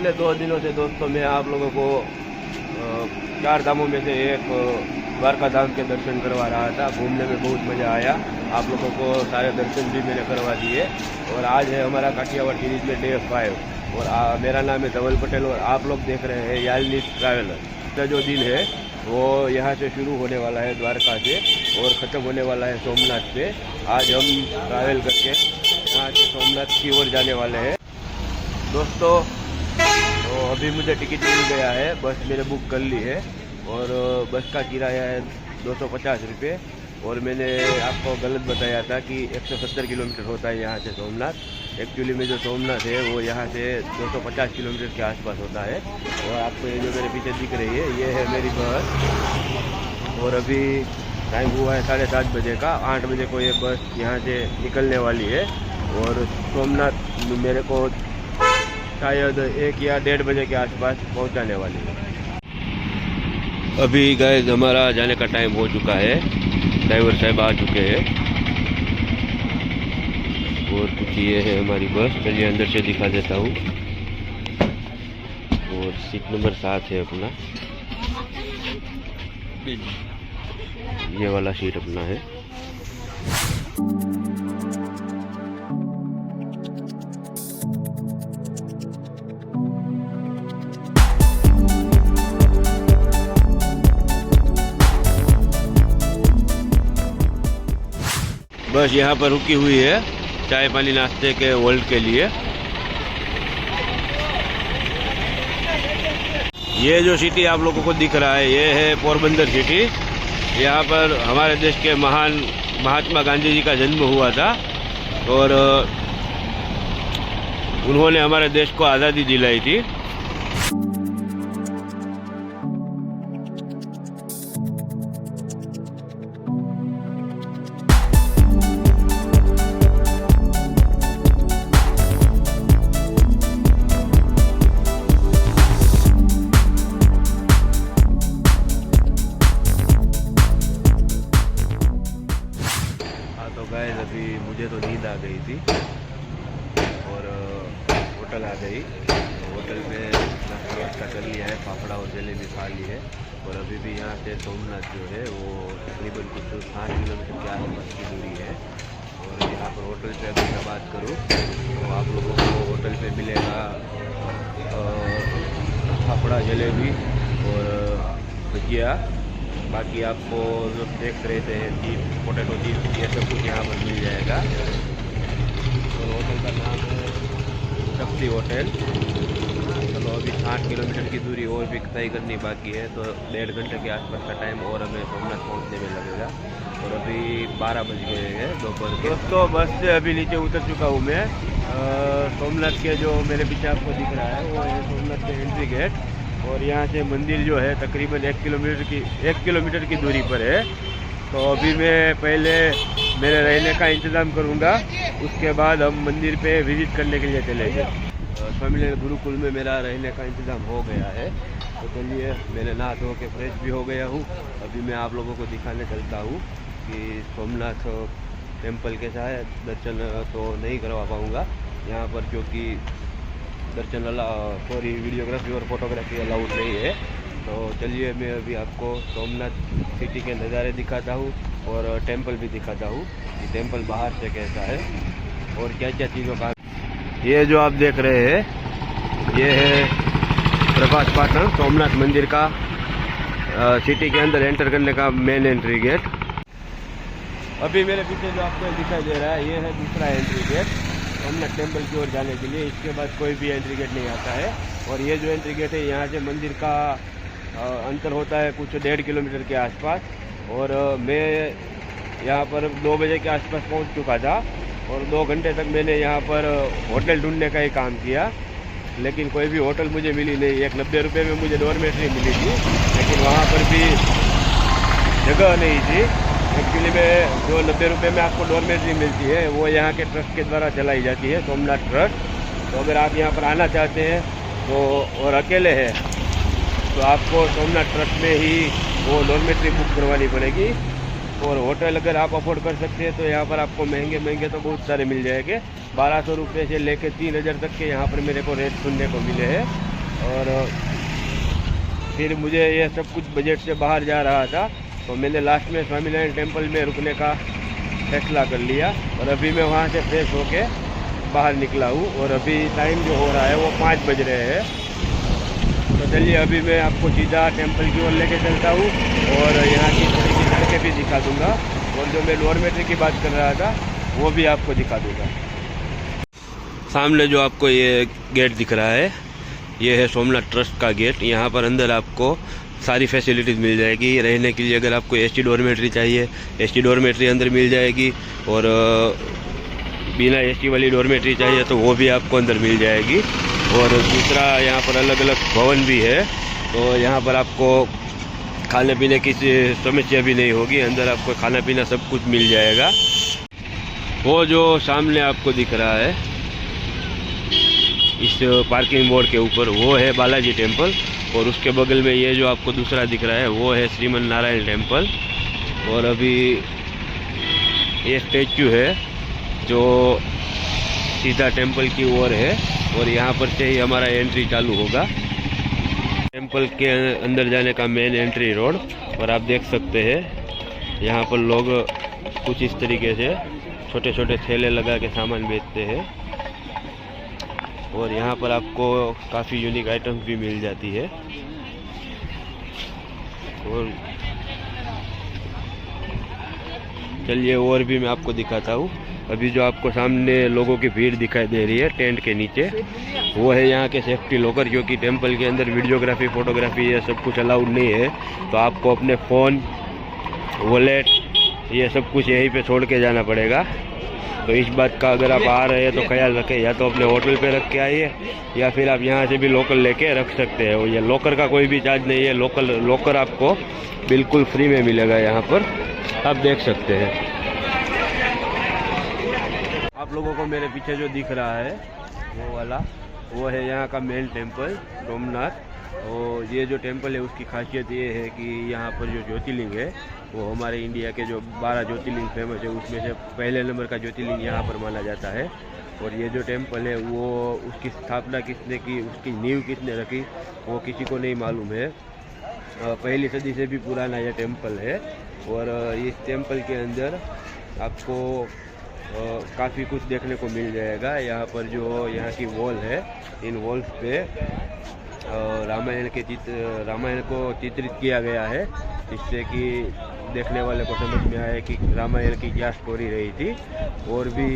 पिछले 2 दिनों से दोस्तों मैं आप लोगों को 4 धामों में से एक द्वारका धाम के दर्शन करवा रहा था। घूमने में बहुत मज़ा आया। आप लोगों को सारे दर्शन भी मैंने करवा दिए। और आज है हमारा काठियावाड़ सीरीज में डे 5 और मेरा नाम है धवल पटेल और आप लोग देख रहे हैं यालनीस ट्रैवलर। इसका जो दिन है वो यहाँ से शुरू होने वाला है द्वारका से और ख़त्म होने वाला है सोमनाथ से। आज हम ट्रैवल करके यहाँ से सोमनाथ की ओर जाने वाले हैं दोस्तों। तो अभी मुझे टिकट मिल गया है, बस मैंने बुक कर ली है और बस का किराया है 250 रुपये। और मैंने आपको गलत बताया था कि 170 किलोमीटर होता है यहाँ से सोमनाथ। एक्चुअली में जो सोमनाथ है वो यहाँ से 250 किलोमीटर के आसपास होता है। और आपको ये जो मेरे पीछे दिख रही है ये है मेरी बस और अभी टाइम हुआ है 7:30 बजे का। 8 बजे को ये बस यहाँ से निकलने वाली है और सोमनाथ मेरे को शायद 1 या 1:30 बजे के आसपास पहुँचाने वाली है। अभी गाइस हमारा जाने का टाइम हो चुका है, ड्राइवर साहब आ चुके हैं और कुछ ये है हमारी बस। चलिए अंदर से दिखा देता हूँ। और सीट नंबर 7 है अपना, ये वाला सीट अपना है। बस यहाँ पर रुकी हुई है चाय पानी नाश्ते के होल्ड के लिए। ये जो सिटी आप लोगों को दिख रहा है ये है पोरबंदर सिटी। यहाँ पर हमारे देश के महान महात्मा गांधी जी का जन्म हुआ था और उन्होंने हमारे देश को आज़ादी दिलाई थी। अभी मुझे तो नींद आ गई थी और होटल आ गई। होटल में व्यवस्था कर लिया है, फाफड़ा और जलेबी खा ली है। और अभी भी यहाँ से सोमनाथ जो है वो तकरीबन कुछ 5 किलोमीटर के आसपास की दूरी है। और यहाँ पर होटल पे अगर मैं बात करूँ तो आप लोगों को होटल पे मिलेगा फाफड़ा जलेबी और भजिया। बाकी आपको जो देख रहे थे चिप्स पोटैटो चिप्स ये सब कुछ यहाँ पर मिल जाएगा। और होटल का नाम है शक्ति होटल। चलो अभी 8 किलोमीटर की दूरी और भी तय करनी बाकी है तो 1.5 घंटे के आसपास का टाइम और हमें सोमनाथ पहुँचने में लगेगा। और अभी 12 बज गए हैं दोपहर के। दोस्तों बस से अभी नीचे उतर चुका हूँ मैं। सोमनाथ के जो मेरे पीछे आपको दिख रहा है वो है सोमनाथ के एंट्री गेट। और यहाँ से मंदिर जो है तकरीबन 1 किलोमीटर की दूरी पर है। तो अभी मैं पहले मेरे रहने का इंतज़ाम करूँगा, उसके बाद हम मंदिर पे विज़िट करने के लिए चलेंगे। स्वामीनारायण गुरुकुल में मेरा रहने का इंतज़ाम हो गया है। तो चलिए मैंने नहा धो के फ्रेश भी हो गया हूँ। अभी मैं आप लोगों को दिखाने चलता हूँ कि सोमनाथ टेम्पल के शायद दर्शन तो नहीं करवा पाऊँगा यहाँ पर क्योंकि दर्शन सॉरी वीडियोग्राफी और फोटोग्राफी अलाउड नहीं है। तो चलिए मैं अभी आपको सोमनाथ सिटी के नज़ारे दिखाता हूँ और टेंपल भी दिखाता हूँ कि टेंपल बाहर से कैसा है और क्या क्या चीज़ों का। ये जो आप देख रहे हैं ये है प्रकाश पाटन सोमनाथ मंदिर का सिटी के अंदर एंटर करने का मेन एंट्री गेट। अभी मेरे पीछे जो आपको दिखाई दे रहा है ये है दूसरा एंट्री गेट सोमनाथ टेम्पल की ओर जाने के लिए। इसके बाद कोई भी एंट्री गेट नहीं आता है। और ये जो एंट्री गेट है यहाँ से मंदिर का अंतर होता है कुछ 1.5 किलोमीटर के आसपास। और मैं यहाँ पर 2 बजे के आसपास पहुँच चुका था और 2 घंटे तक मैंने यहाँ पर होटल ढूंढने का ही काम किया, लेकिन कोई भी होटल मुझे मिली नहीं। एक 90 रुपये में मुझे डॉर्मेट्री मिली थी लेकिन वहाँ पर भी जगह नहीं थी। एक्चुअली में जो 90 रुपये में आपको डॉर्मेट्री मिलती है वो यहाँ के ट्रस्ट के द्वारा चलाई जाती है, सोमनाथ ट्रस्ट। तो अगर आप यहाँ पर आना चाहते हैं तो और अकेले हैं तो आपको सोमनाथ ट्रस्ट में ही वो डॉर्मेट्री बुक करवानी पड़ेगी। और होटल अगर आप अफोर्ड कर सकते हैं तो यहाँ पर आपको महंगे तो बहुत सारे मिल जाएंगे। 1200 रुपये से लेकर 3000 तक के यहाँ पर मेरे को रेट सुनने को मिले हैं। और फिर मुझे ये सब कुछ बजट से बाहर जा रहा था, तो मैंने लास्ट में स्वामीनारायण टेम्पल में रुकने का फैसला कर लिया। और अभी मैं वहाँ से फ्रेश होके बाहर निकला हूँ और अभी टाइम जो हो रहा है वो 5 बज रहे हैं। तो चलिए अभी मैं आपको सीधा टेम्पल की ओर लेके चलता हूँ और यहाँ की थोड़ी सी सड़कें भी दिखा दूँगा, और जो मैं डॉर्मेट्री की बात कर रहा था वो भी आपको दिखा दूँगा। सामने जो आपको ये गेट दिख रहा है, ये है सोमनाथ ट्रस्ट का गेट। यहाँ पर अंदर आपको सारी फैसिलिटीज़ मिल जाएगी रहने के लिए। अगर आपको एसी डॉर्मेट्री चाहिए, एसी डॉर्मेट्री अंदर मिल जाएगी, और बिना एसी वाली डॉर्मेट्री चाहिए तो वो भी आपको अंदर मिल जाएगी। और दूसरा यहाँ पर अलग अलग भवन भी है, तो यहाँ पर आपको खाने पीने की समस्या भी नहीं होगी। अंदर आपको खाना पीना सब कुछ मिल जाएगा। वो जो सामने आपको दिख रहा है इस पार्किंग बोर्ड के ऊपर, वो है बालाजी टेम्पल, और उसके बगल में ये जो आपको दूसरा दिख रहा है वो है श्रीमन नारायण टेम्पल। और अभी ये स्टैचू है जो सीधा टेम्पल की ओर है, और यहाँ पर से ही हमारा एंट्री चालू होगा टेम्पल के अंदर जाने का मेन एंट्री रोड। और आप देख सकते हैं यहाँ पर लोग कुछ इस तरीके से छोटे छोटे ठेले लगा के सामान बेचते हैं, और यहाँ पर आपको काफ़ी यूनिक आइटम्स भी मिल जाती है। और चलिए और भी मैं आपको दिखाता हूँ। अभी जो आपको सामने लोगों की भीड़ दिखाई दे रही है टेंट के नीचे, वो है यहाँ के सेफ्टी लॉकर, क्योंकि टेम्पल के अंदर वीडियोग्राफी फोटोग्राफी ये सब कुछ अलाउड नहीं है। तो आपको अपने फ़ोन, वॉलेट ये सब कुछ यहीं पे छोड़ के जाना पड़ेगा। तो इस बात का अगर आप आ रहे हैं तो ख्याल रखें, या तो अपने होटल पे रख के आइए, या फिर आप यहाँ से भी लोकल लेके रख सकते हैं। ये लॉकर का कोई भी चार्ज नहीं है, लॉकर आपको बिल्कुल फ्री में मिलेगा। यहाँ पर आप देख सकते हैं। आप लोगों को मेरे पीछे जो दिख रहा है वो वाला, वो है यहाँ का मेन टेम्पल सोमनाथ। और ये जो टेम्पल है उसकी खासियत ये है कि यहाँ पर जो ज्योतिर्लिंग है वो हमारे इंडिया के जो 12 ज्योतिर्लिंग फेमस है उसमें से पहले नंबर का ज्योतिर्लिंग यहाँ पर माना जाता है। और ये जो टेम्पल है वो उसकी स्थापना किसने की, उसकी नींव किसने रखी वो किसी को नहीं मालूम है। पहली सदी से भी पुराना यह टेम्पल है। और इस टेम्पल के अंदर आपको काफ़ी कुछ देखने को मिल जाएगा। यहाँ पर जो यहाँ की वॉल है, इन वॉल्स पे रामायण को चित्रित किया गया है, जिससे कि देखने वाले को समझ में आए कि रामायण की क्या स्टोरी रही थी। और भी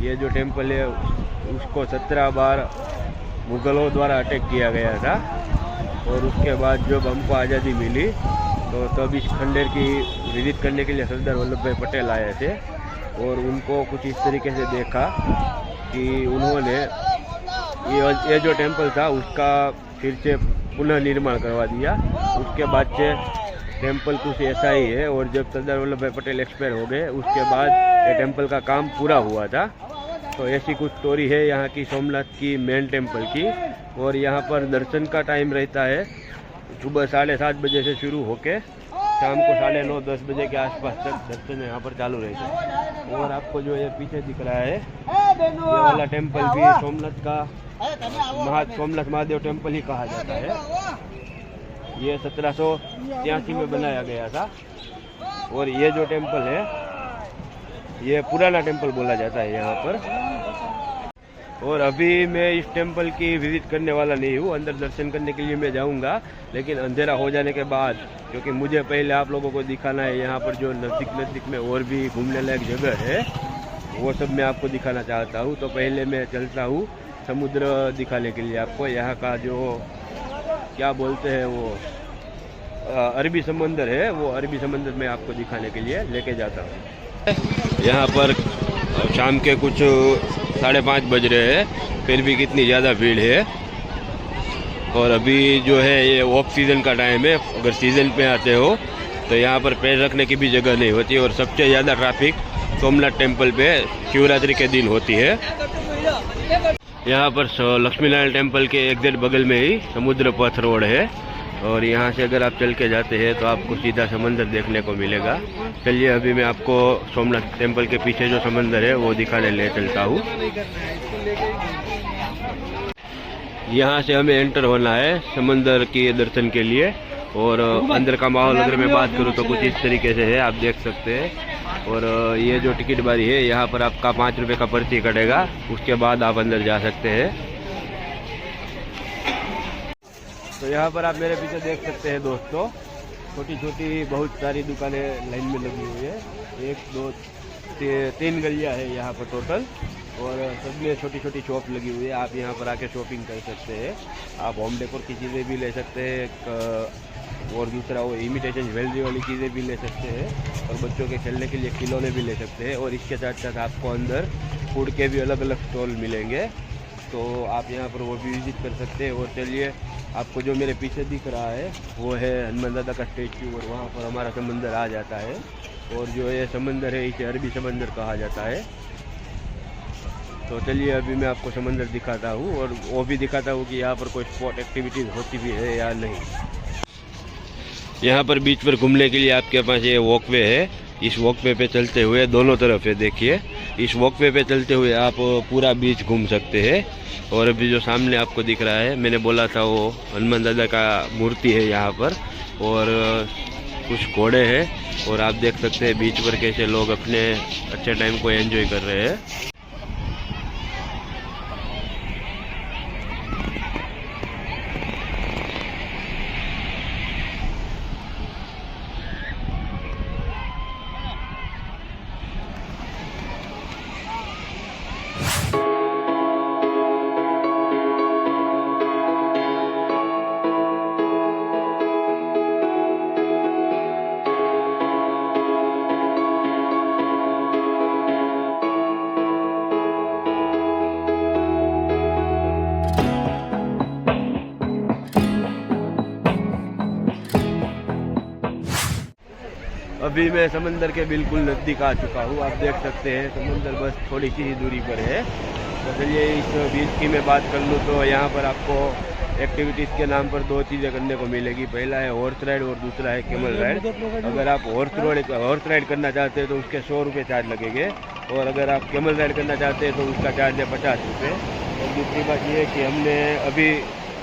ये जो टेम्पल है उसको 17 बार मुग़लों द्वारा अटैक किया गया था, और उसके बाद जब हमको आज़ादी मिली तो तब इस खंडर की विजिट करने के लिए सरदार वल्लभ भाई पटेल आए थे। और उनको कुछ इस तरीके से देखा कि उन्होंने ये जो टेम्पल था उसका फिर से पुनः निर्माण करवा दिया। उसके बाद से टेम्पल कुछ ऐसा ही है। और जब सरदार वल्लभ भाई पटेल एक्सपायर हो गए उसके बाद ये टेम्पल का काम पूरा हुआ था। तो ऐसी कुछ स्टोरी है यहाँ की सोमनाथ की मेन टेम्पल की। और यहाँ पर दर्शन का टाइम रहता है सुबह 7:30 बजे से शुरू होके शाम को 9:30-10 बजे के आसपास तक दर्शन यहाँ पर चालू रहता है। और आपको जो ये पीछे दिख रहा है ये वाला टेम्पल भी सोमनाथ का सोमनाथ महादेव टेम्पल ही कहा जाता है। ये 1783 में बनाया गया था। और ये जो टेम्पल है ये पुराना टेम्पल बोला जाता है यहाँ पर। और अभी मैं इस टेम्पल की विजिट करने वाला नहीं हूँ, अंदर दर्शन करने के लिए मैं जाऊँगा, लेकिन अंधेरा हो जाने के बाद, क्योंकि मुझे पहले आप लोगों को दिखाना है यहाँ पर जो नज़दीक में और भी घूमने लायक जगह है वो सब मैं आपको दिखाना चाहता हूँ। तो पहले मैं चलता हूँ समुद्र दिखाने के लिए आपको। यहाँ का जो क्या बोलते हैं वो अरबी समंदर है, वो अरबी समंदर में आपको दिखाने के लिए लेके जाता हूँ। यहाँ पर शाम के कुछ 5:30 बज रहे हैं, फिर भी कितनी ज़्यादा भीड़ है। और अभी जो है ये ऑफ सीज़न का टाइम है। अगर सीज़न पे आते हो तो यहाँ पर पैर रखने की भी जगह नहीं होती। और सबसे ज़्यादा ट्रैफिक सोमनाथ टेम्पल पे शिवरात्रि के दिन होती है। यहाँ पर लक्ष्मी नारायण टेम्पल के एग्जैक्ट बगल में ही समुद्र पथ रोड है। और यहाँ से अगर आप चल के जाते हैं तो आपको सीधा समंदर देखने को मिलेगा। चलिए अभी मैं आपको सोमनाथ टेम्पल के पीछे जो समंदर है वो दिखाने ले चलता हूँ। यहाँ से हमें एंटर होना है समंदर के दर्शन के लिए। और अंदर का माहौल अगर मैं बात करूँ तो कुछ इस तरीके से है, आप देख सकते हैं। और ये जो टिकट बारी है, यहाँ पर आपका 5 रुपये का पर्ची कटेगा, उसके बाद आप अंदर जा सकते हैं। तो यहाँ पर आप मेरे पीछे देख सकते हैं दोस्तों, छोटी छोटी बहुत सारी दुकानें लाइन में लगी हुई है। 1 2 3 गलियाँ है यहाँ पर टोटल, और सब में छोटी छोटी शॉप लगी हुई है। आप यहाँ पर आके शॉपिंग कर सकते हैं। आप होम डेकोर की चीज़ें भी ले सकते हैं, और दूसरा वो इमिटेशन ज्वेलरी वाली चीज़ें भी ले सकते हैं, और बच्चों के खेलने के लिए खिलौने भी ले सकते हैं। और इसके साथ साथ आपको अंदर फूड के भी अलग अलग स्टॉल मिलेंगे, तो आप यहाँ पर वो भी विजिट कर सकते हैं। और चलिए, आपको जो मेरे पीछे दिख रहा है वो है हनुमान दादा का स्टैचू, और वहाँ पर हमारा समंदर आ जाता है। और जो ये समंदर है, इसे अरबी समंदर कहा जाता है। तो चलिए, अभी मैं आपको समंदर दिखाता हूँ, और वो भी दिखाता हूँ कि यहाँ पर कोई स्पोर्ट एक्टिविटीज़ होती भी है या नहीं। यहाँ पर बीच पर घूमने के लिए आपके पास ये वॉकवे है। इस वॉकवे पे चलते हुए दोनों तरफ है, देखिए, इस वॉकवे पे चलते हुए आप पूरा बीच घूम सकते हैं। और अभी जो सामने आपको दिख रहा है, मैंने बोला था वो हनुमान दादा का मूर्ति है यहाँ पर, और कुछ घोड़े हैं। और आप देख सकते हैं बीच पर कैसे लोग अपने अच्छे टाइम को एंजॉय कर रहे हैं। अभी मैं समंदर के बिल्कुल नज़दीक आ चुका हूँ। आप देख सकते हैं समंदर बस थोड़ी सी ही दूरी पर है। तो चलिए, इस बीच की मैं बात कर लूँ तो यहाँ पर आपको एक्टिविटीज़ के नाम पर 2 चीज़ें करने को मिलेगी। पहला है हॉर्स राइड और दूसरा है कैमल राइड। अगर आप हॉर्स राइड करना चाहते हैं तो उसके 100 रुपये चार्ज लगेंगे, और अगर आप कैमल राइड करना चाहते हैं तो उसका चार्ज है 50 रुपये। और दूसरी बात यह है कि हमने अभी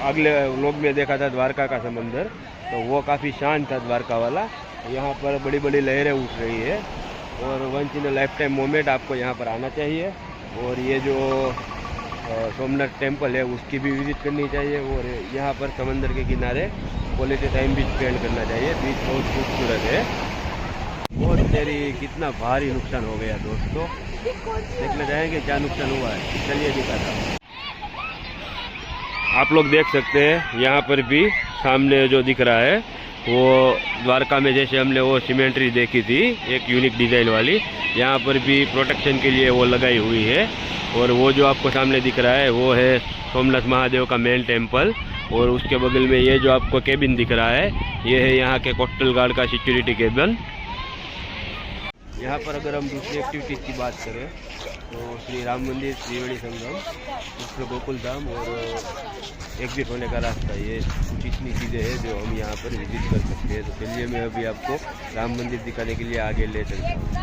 अगले व्लॉग में देखा था द्वारका का समंदर, तो वो काफ़ी शांत था द्वारका वाला। यहाँ पर बड़ी बड़ी लहरें उठ रही है, और once in a lifetime moment आपको यहाँ पर आना चाहिए। और ये जो सोमनाथ टेम्पल है उसकी भी विजिट करनी चाहिए, और यहाँ पर समंदर के किनारे क्वालिटी टाइम भी स्पेंड करना चाहिए। बीच बहुत खूबसूरत है। बहुत तेरी कितना भारी नुकसान हो गया दोस्तों, देखना चाहेंगे क्या नुकसान हुआ है। चलिए दिखाता हूँ। आप लोग देख सकते हैं यहाँ पर भी सामने जो दिख रहा है वो द्वारका में जैसे हमने वो सीमेंट्री देखी थी, एक यूनिक डिज़ाइन वाली, यहाँ पर भी प्रोटेक्शन के लिए वो लगाई हुई है। और वो जो आपको सामने दिख रहा है वो है सोमनाथ महादेव का मेन टेम्पल, और उसके बगल में ये जो आपको केबिन दिख रहा है, ये है यहाँ के कोस्टल गार्ड का सिक्योरिटी केबिन। यहाँ पर अगर हम दूसरी एक्टिविटीज़ की बात करें तो श्री राम मंदिर, त्रिवेणी संगम, कृष्ण गोकुल धाम और एग्जिट होने का रास्ता, ये कुछ इतनी चीज़ें हैं जो हम यहाँ पर विजिट कर सकते हैं। तो चलिए, मैं अभी आपको राम मंदिर दिखाने के लिए आगे ले चलता हूँ।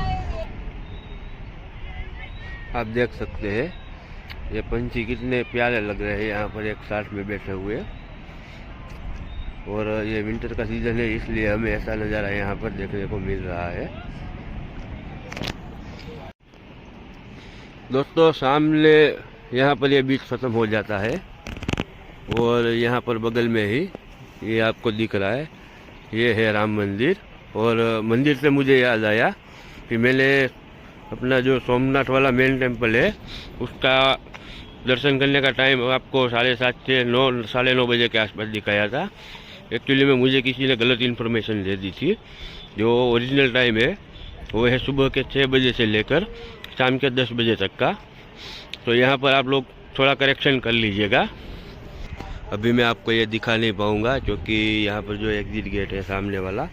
आप देख सकते हैं ये पंछी कितने प्यारे लग रहे हैं यहाँ पर एक साथ में बैठे हुए। और ये विंटर का सीज़न है, इसलिए हमें ऐसा नज़ारा यहाँ पर देखने को मिल रहा है। दोस्तों, सामने यहाँ पर ये बीच ख़त्म हो जाता है, और यहाँ पर बगल में ही ये आपको दिख रहा है, ये है राम मंदिर। और मंदिर से मुझे याद आया कि मैंने अपना जो सोमनाथ वाला मेन टेम्पल है उसका दर्शन करने का टाइम आपको 7:30 से 9 बजे के आसपास दिखाया था। एक्चुअली में मुझे किसी ने गलत इन्फॉर्मेशन दे दी थी। जो ओरिजिनल टाइम है वो है सुबह के 6 बजे से लेकर शाम के 10 बजे तक का। तो यहाँ पर आप लोग थोड़ा करेक्शन कर लीजिएगा। अभी मैं आपको ये दिखा नहीं पाऊँगा क्योंकि यहाँ पर जो एग्जिट गेट है सामने वाला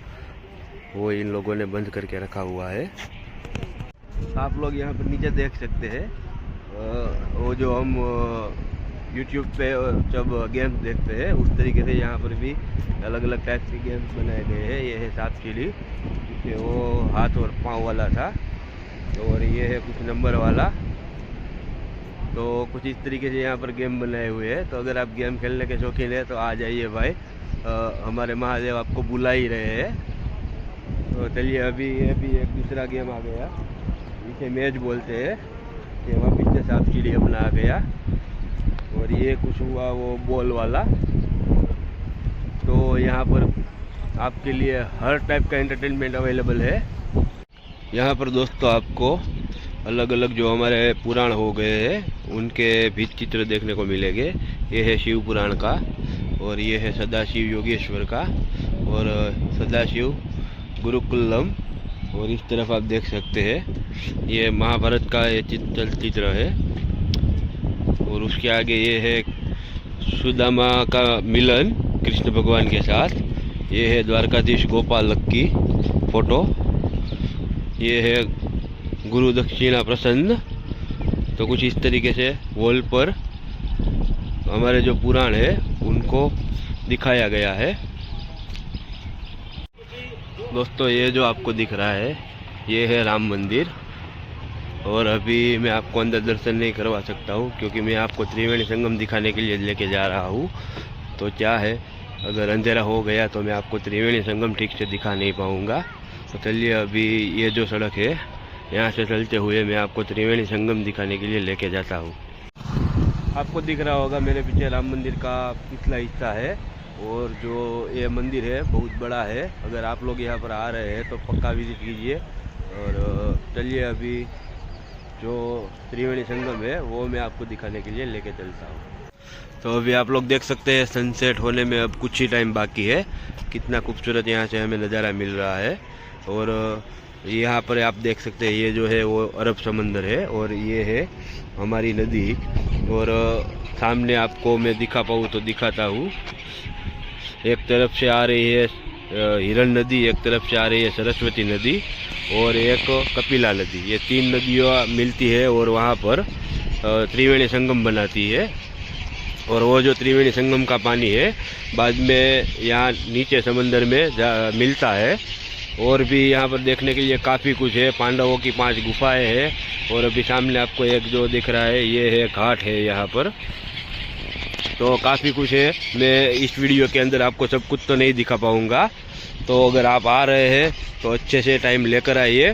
वो इन लोगों ने बंद करके रखा हुआ है। आप लोग यहाँ पर नीचे देख सकते हैं वो जो हम YouTube पे जब गेम्स देखते हैं उस तरीके से यहाँ पर भी अलग अलग टाइप के गेम्स बनाए गए हैं। ये है सांप सीढ़ी, वो हाथ और पाँव वाला था, और ये है कुछ नंबर वाला, तो कुछ इस तरीके से यहाँ पर गेम बनाए हुए हैं। तो अगर आप गेम खेलने के शौकीन है तो आ जाइए भाई, हमारे महादेव आपको बुला ही रहे हैं। तो चलिए, अभी ये भी एक दूसरा गेम आ गया, इसे मैच बोलते हैं। कि वहाँ पीछे सांप सीढ़ी अपना आ गया, और ये कुछ हुआ वो बॉल वाला। तो यहाँ पर आपके लिए हर टाइप का एंटरटेनमेंट अवेलेबल है। यहाँ पर दोस्तों आपको अलग अलग जो हमारे पुराण हो गए हैं उनके भी चित्र देखने को मिलेंगे। ये है शिव पुराण का, और ये है सदाशिव योगेश्वर का, और सदाशिव गुरुकुलम। और इस तरफ आप देख सकते हैं ये महाभारत का ये चलचित्र है। और उसके आगे ये है सुदामा का मिलन कृष्ण भगवान के साथ। ये है द्वारकाधीश गोपालक की फोटो। ये है गुरु दक्षिणा प्रसन्न। तो कुछ इस तरीके से वॉल पर हमारे जो पुराण है उनको दिखाया गया है। दोस्तों ये जो आपको दिख रहा है ये है राम मंदिर। और अभी मैं आपको अंदर दर्शन नहीं करवा सकता हूँ, क्योंकि मैं आपको त्रिवेणी संगम दिखाने के लिए लेके जा रहा हूँ। तो क्या है, अगर अंधेरा हो गया तो मैं आपको त्रिवेणी संगम ठीक से दिखा नहीं पाऊँगा। तो चलिए, अभी ये जो सड़क है यहाँ से चलते हुए मैं आपको त्रिवेणी संगम दिखाने के लिए लेके जाता हूँ। आपको दिख रहा होगा मेरे पीछे राम मंदिर का पिछला हिस्सा है, और जो ये मंदिर है बहुत बड़ा है। अगर आप लोग यहाँ पर आ रहे हैं तो पक्का विजिट कीजिए। और चलिए, अभी जो त्रिवेणी संगम है वो मैं आपको दिखाने के लिए लेके चलता हूँ। तो अभी आप लोग देख सकते हैं सनसेट होने में अब कुछ ही टाइम बाकी है। कितना खूबसूरत यहाँ से हमें नज़ारा मिल रहा है। और यहाँ पर आप देख सकते हैं ये जो है वो अरब समंदर है, और ये है हमारी नदी। और सामने आपको मैं दिखा पाऊँ तो दिखाता हूँ। एक तरफ से आ रही है हिरण नदी, एक तरफ से आ रही है सरस्वती नदी, और एक कपिला नदी। ये तीन नदियाँ मिलती है और वहाँ पर त्रिवेणी संगम बनाती है। और वो जो त्रिवेणी संगम का पानी है बाद में यहाँ नीचे समंदर में मिलता है। और भी यहाँ पर देखने के लिए काफ़ी कुछ है। पांडवों की 5 गुफाएं हैं। और अभी सामने आपको एक जो दिख रहा है ये है घाट है यहाँ पर। तो काफ़ी कुछ है। मैं इस वीडियो के अंदर आपको सब कुछ तो नहीं दिखा पाऊँगा। तो अगर आप आ रहे हैं तो अच्छे से टाइम लेकर आइए।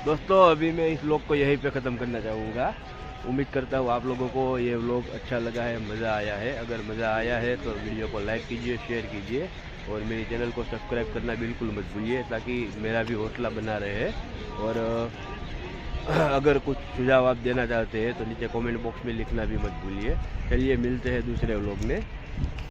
दोस्तों अभी मैं इस व्लॉग को यहीं पे ख़त्म करना चाहूँगा। उम्मीद करता हूँ आप लोगों को ये व्लॉग अच्छा लगा है, मज़ा आया है। अगर मज़ा आया है तो वीडियो को लाइक कीजिए, शेयर कीजिए, और मेरे चैनल को सब्सक्राइब करना बिल्कुल मत भूलिए, ताकि मेरा भी हौसला बना रहे। और अगर कुछ सुझाव आप देना चाहते हैं तो नीचे कमेंट बॉक्स में लिखना भी मत भूलिए। चलिए मिलते हैं दूसरे व्लॉग में।